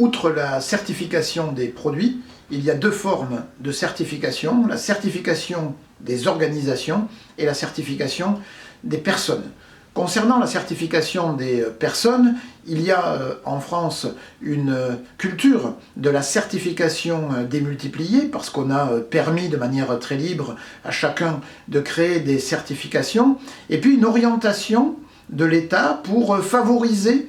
outre la certification des produits, il y a deux formes de certification, la certification des organisations et la certification des personnes. Concernant la certification des personnes, il y a en France une culture de la certification démultipliée parce qu'on a permis de manière très libre à chacun de créer des certifications et puis une orientation de l'État pour favoriser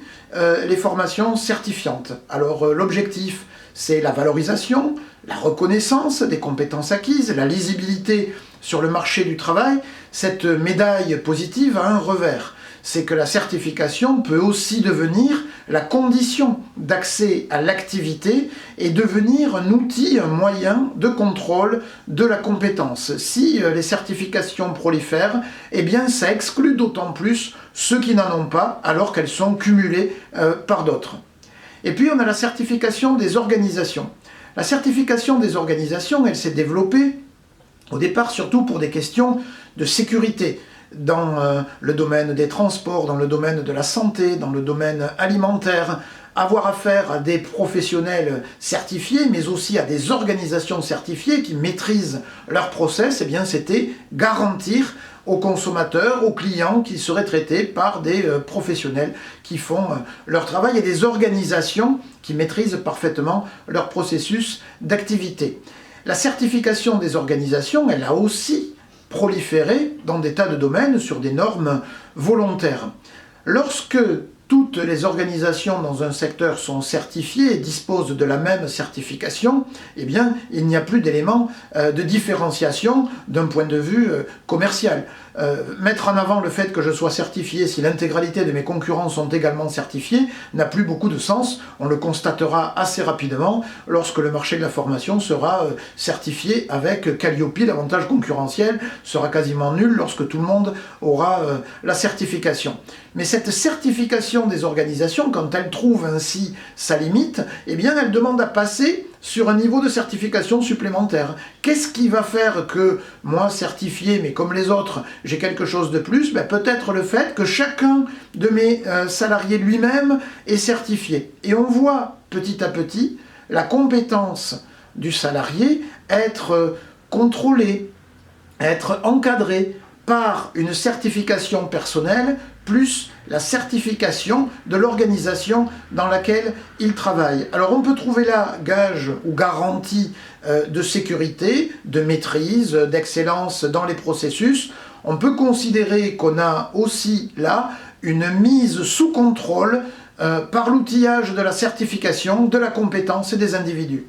les formations certifiantes. Alors l'objectif, c'est la valorisation, la reconnaissance des compétences acquises, la lisibilité sur le marché du travail. Cette médaille positive a un revers, c'est que la certification peut aussi devenir la condition d'accès à l'activité et devenir un outil, un moyen de contrôle de la compétence. Si les certifications prolifèrent, eh bien ça exclut d'autant plus ceux qui n'en ont pas alors qu'elles sont cumulées par d'autres. Et puis on a la certification des organisations. La certification des organisations, elle s'est développée au départ surtout pour des questions de sécurité, dans le domaine des transports, dans le domaine de la santé, dans le domaine alimentaire. Avoir affaire à des professionnels certifiés, mais aussi à des organisations certifiées qui maîtrisent leur process, eh bien c'était garantir aux consommateurs, aux clients qu'ils seraient traités par des professionnels qui font leur travail et des organisations qui maîtrisent parfaitement leur processus d'activité. La certification des organisations, elle a aussi proliféré dans des tas de domaines sur des normes volontaires. Lorsque toutes les organisations dans un secteur sont certifiées et disposent de la même certification, eh bien, il n'y a plus d'éléments de différenciation d'un point de vue commercial. Mettre en avant le fait que je sois certifié si l'intégralité de mes concurrents sont également certifiés n'a plus beaucoup de sens. On le constatera assez rapidement lorsque le marché de la formation sera certifié avec Calliope. L'avantage concurrentiel sera quasiment nul lorsque tout le monde aura la certification. Mais cette certification des organisations, quand elle trouve ainsi sa limite, eh bien elle demande à passer sur un niveau de certification supplémentaire. Qu'est-ce qui va faire que moi, certifié, mais comme les autres, j'ai quelque chose de plus? Peut-être le fait que chacun de mes salariés lui-même est certifié. Et on voit petit à petit la compétence du salarié être contrôlée, être encadrée par une certification personnelle plus la certification de l'organisation dans laquelle il travaille. Alors on peut trouver là gage ou garantie de sécurité, de maîtrise, d'excellence dans les processus. On peut considérer qu'on a aussi là une mise sous contrôle par l'outillage de la certification, de la compétence et des individus.